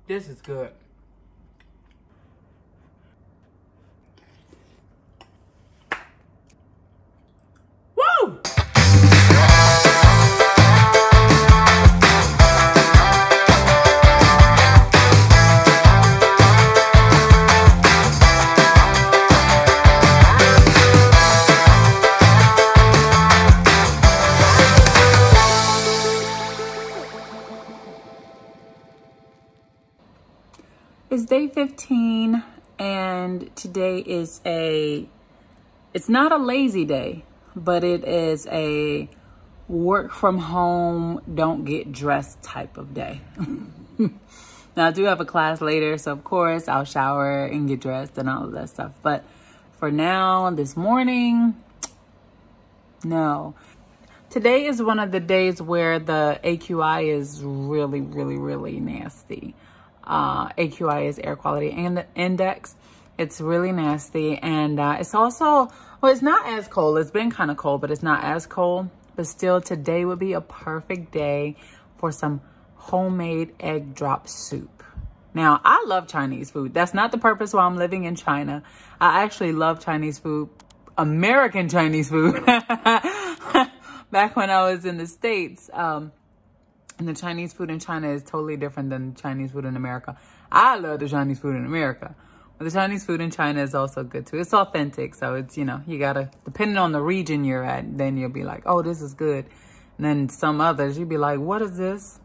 This is good. Woo! It's day 15 and today is it's not a lazy day, but it is a work from home, don't get dressed type of day. Now I do have a class later, so of course I'll shower and get dressed and all of that stuff. But for now, this morning, no. Today is one of the days where the AQI is really, really, really nasty. AQI is air quality index. It's really nasty. And it's also, well, it's not as cold. It's been kind of cold, but it's not as cold. But still, today would be a perfect day for some homemade egg drop soup. Now, I love Chinese food. That's not the purpose why I'm living in China. I actually love Chinese food, American Chinese food. Back when I was in the States, and the Chinese food in China is totally different than Chinese food in America. I love the Chinese food in America. But the Chinese food in China is also good too. It's authentic. So it's, you know, you gotta, depending on the region you're at, then you'll be like, oh, this is good. And then some others, you'll be like, what is this?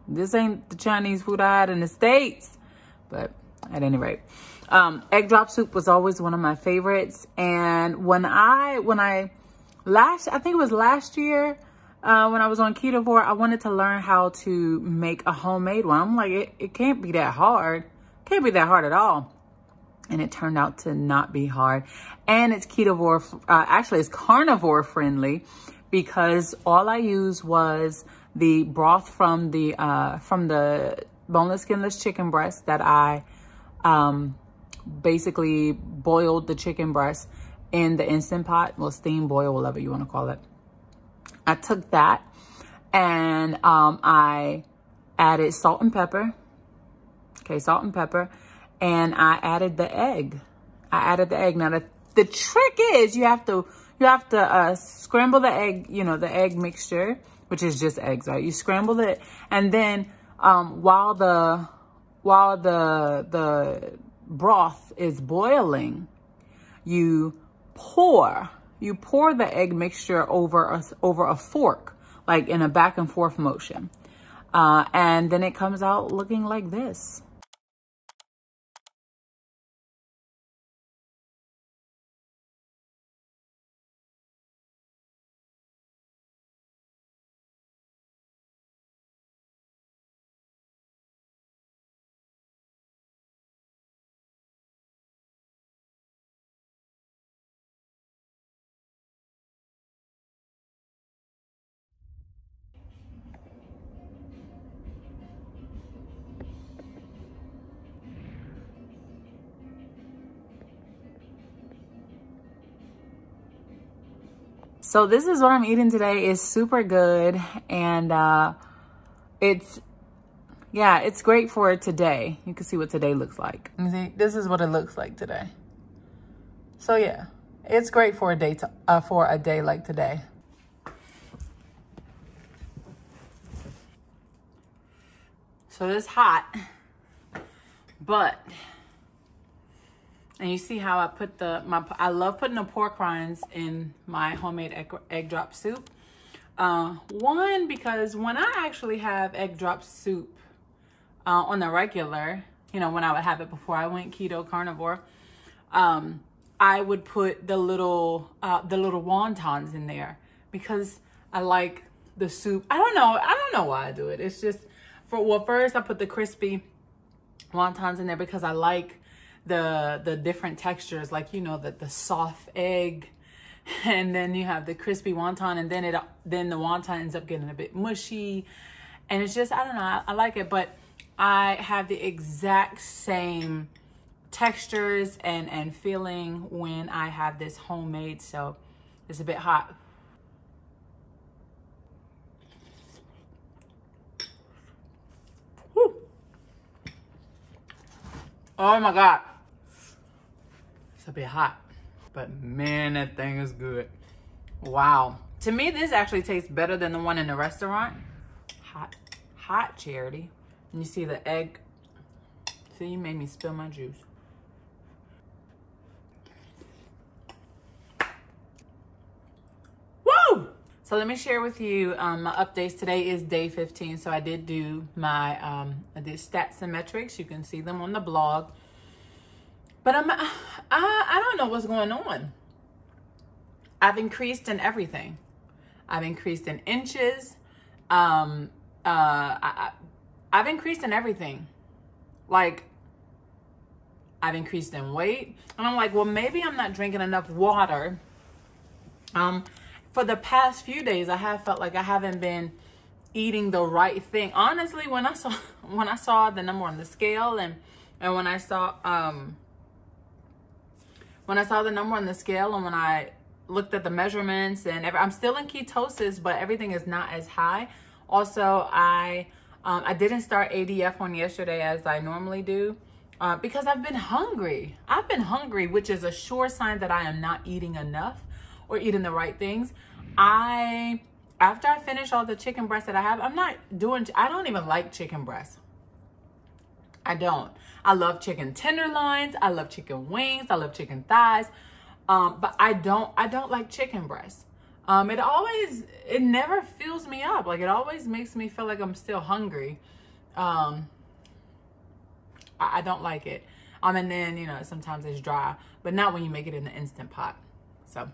This ain't the Chinese food I had in the States. But at any rate, egg drop soup was always one of my favorites. And I think it was last year, when I was on Carnivore, I wanted to learn how to make a homemade one. I'm like, it can't be that hard. Can't be that hard at all. And it turned out to not be hard. And it's actually it's carnivore friendly, because all I used was the broth from the boneless, skinless chicken breast that I basically boiled the chicken breast in the Instant Pot, well, steam boil, whatever you want to call it. I took that and I added salt and pepper. Okay, salt and pepper. And I added the egg. Now the trick is you have to scramble the egg, you know, the egg mixture, which is just eggs, right? You scramble it, and then while the broth is boiling, you pour the egg mixture over a fork, like in a back and forth motion. And then it comes out looking like this. So this is what I'm eating today. It's super good, and it's great for today. You can see what today looks like. You see, this is what it looks like today. So yeah, it's great for a day like today. So it's hot, but. And you see how I put I love putting the pork rinds in my homemade egg drop soup. One, because when I actually have egg drop soup on the regular, you know, when I would have it before I went keto carnivore, I would put the little wontons in there because I like the soup. I don't know why I do it. It's just first I put the crispy wontons in there because I like the different textures, like, you know, the soft egg, and then you have the crispy wonton, and then the wonton ends up getting a bit mushy, and it's just, I don't know, I like it. But I have the exact same textures and feeling when I have this homemade, so it's a bit hot. Whew. Oh my God. It's a bit hot, but man, that thing is good. Wow. To me, this actually tastes better than the one in the restaurant. Hot Charity. And you see the egg. See, you made me spill my juice. Woo! So let me share with you my updates. Today is day 15. So I did do my, I did stats and metrics. You can see them on the blog. But I don't know what's going on. I've increased in everything. I've increased in inches. I've increased in everything. Like, I've increased in weight. And I'm like, well, maybe I'm not drinking enough water. For the past few days, I have felt like I haven't been eating the right thing. Honestly, when I saw the number on the scale and when I saw the number on the scale and when I looked at the measurements and I'm still in ketosis, but everything is not as high. Also, I didn't start ADF on yesterday as I normally do because I've been hungry. I've been hungry, which is a sure sign that I am not eating enough or eating the right things. After I finish all the chicken breasts that I have, I don't even like chicken breasts. I don't. I love chicken tenderloins. I love chicken wings. I love chicken thighs. But I don't like chicken breasts. It never fills me up. Like, it always makes me feel like I'm still hungry. I don't like it. And then, you know, sometimes it's dry, but not when you make it in the Instant Pot. So,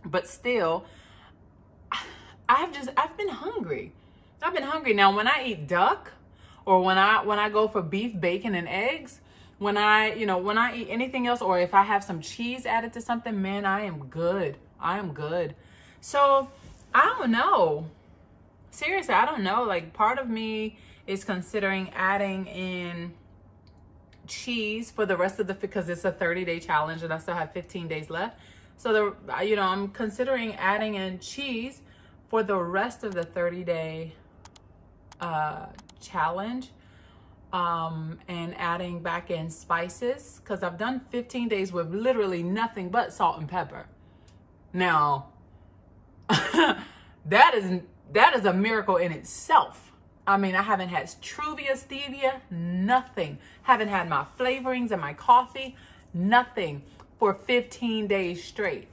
but still, I've been hungry. I've been hungry. Now, when I eat duck or when I go for beef, bacon, and eggs, when I eat anything else, or if I have some cheese added to something, man, I am good. I am good. So I don't know. Seriously, I don't know. Like, part of me is considering adding in cheese for the rest of because it's a 30-day challenge and I still have 15 days left. So I'm considering adding in cheese for the rest of the 30-day challenge. And adding back in spices, because I've done 15 days with literally nothing but salt and pepper. Now, that is a miracle in itself. I mean, I haven't had Truvia, stevia, nothing. Haven't had my flavorings in my coffee, nothing for 15 days straight.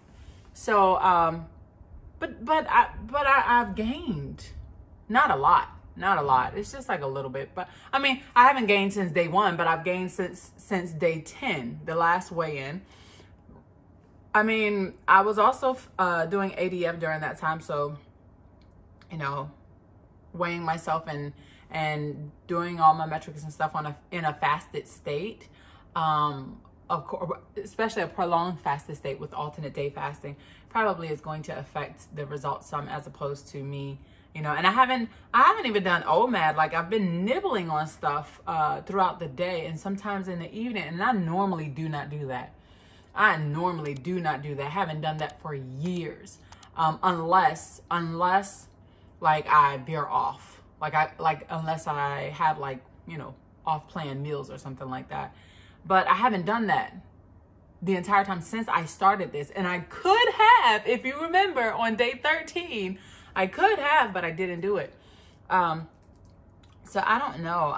So, but I've gained, not a lot. Not a lot. It's just like a little bit. But I mean, I haven't gained since day 1, but I've gained since day 10, the last weigh-in. I mean, I was also doing ADF during that time. So, you know, weighing myself and doing all my metrics and stuff in a fasted state. Of course, especially a prolonged fasted state with alternate day fasting probably is going to affect the results some, as opposed to me. You know, and I haven't even done OMAD. Like, I've been nibbling on stuff throughout the day and sometimes in the evening. And I normally do not do that. I haven't done that for years. Unless like I veer off. Unless I have, like, you know, off-plan meals or something like that. But I haven't done that the entire time since I started this. And I could have, if you remember, on day 13, I could have, but I didn't do it. So I don't know.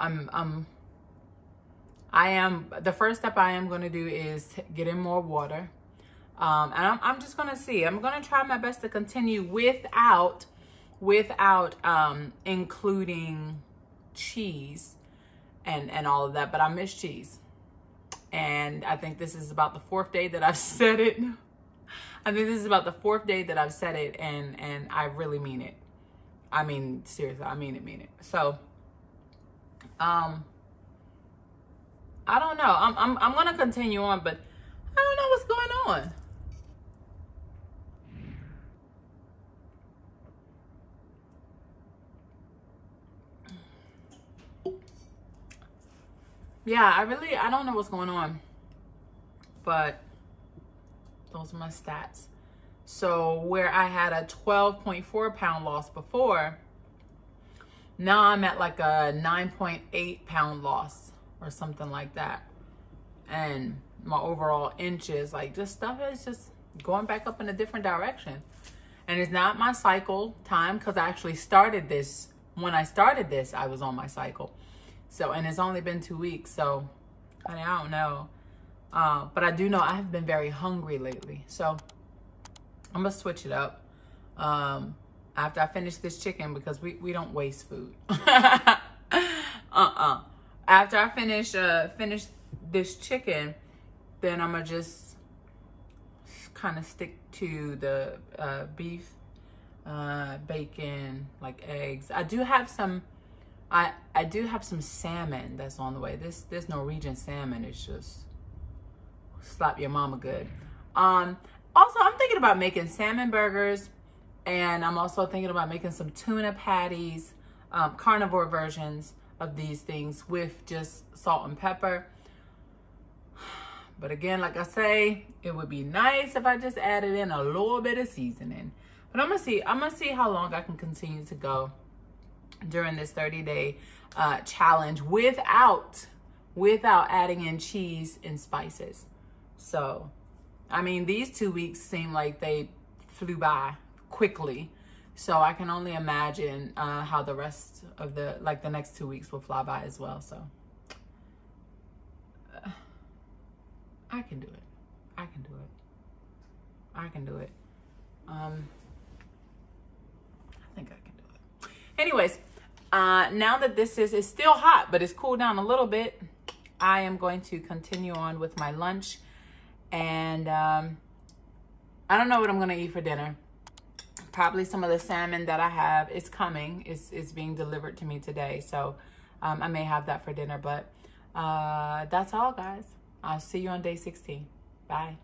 The first step I am going to do is get in more water. And I'm just going to see. I'm going to try my best to continue without including cheese and all of that. But I miss cheese. And I think this is about the 4th day that I've said it. I think this is about the 4th day that I've said it, and I really mean it. I mean, seriously, I mean it. So, I don't know. I'm gonna continue on, but I don't know what's going on. Yeah, I don't know what's going on, but those are my stats. So where I had a 12.4 pound loss before, now I'm at like a 9.8 pound loss or something like that. and my overall inches. Like, just stuff is just going back up in a different direction. And it's not my cycle time, because I actually started this. When I started this, I was on my cycle. So, and it's only been 2 weeks. So, I mean, I don't know. But I do know I have been very hungry lately. So, I'm going to switch it up after I finish this chicken, because we don't waste food. After I finish this chicken, then I'm going to just kind of stick to the beef, bacon, like eggs. I do have some salmon that's on the way. This Norwegian salmon is just slap your mama good. Also, I'm thinking about making salmon burgers, and I'm also thinking about making some tuna patties, carnivore versions of these things with just salt and pepper. But again, like I say, it would be nice if I just added in a little bit of seasoning. But I'm gonna see how long I can continue to go during this 30-day challenge without adding in cheese and spices. So, I mean, these 2 weeks seem like they flew by quickly. So I can only imagine how the rest of the next 2 weeks will fly by as well. So I can do it. I can do it. I can do it. I think I can do it. Anyways, now that this is still hot, but it's cooled down a little bit, I am going to continue on with my lunch. And I don't know what I'm going to eat for dinner. Probably some of the salmon that I have is coming. It's being delivered to me today. So I may have that for dinner. But that's all, guys. I'll see you on day 16. Bye.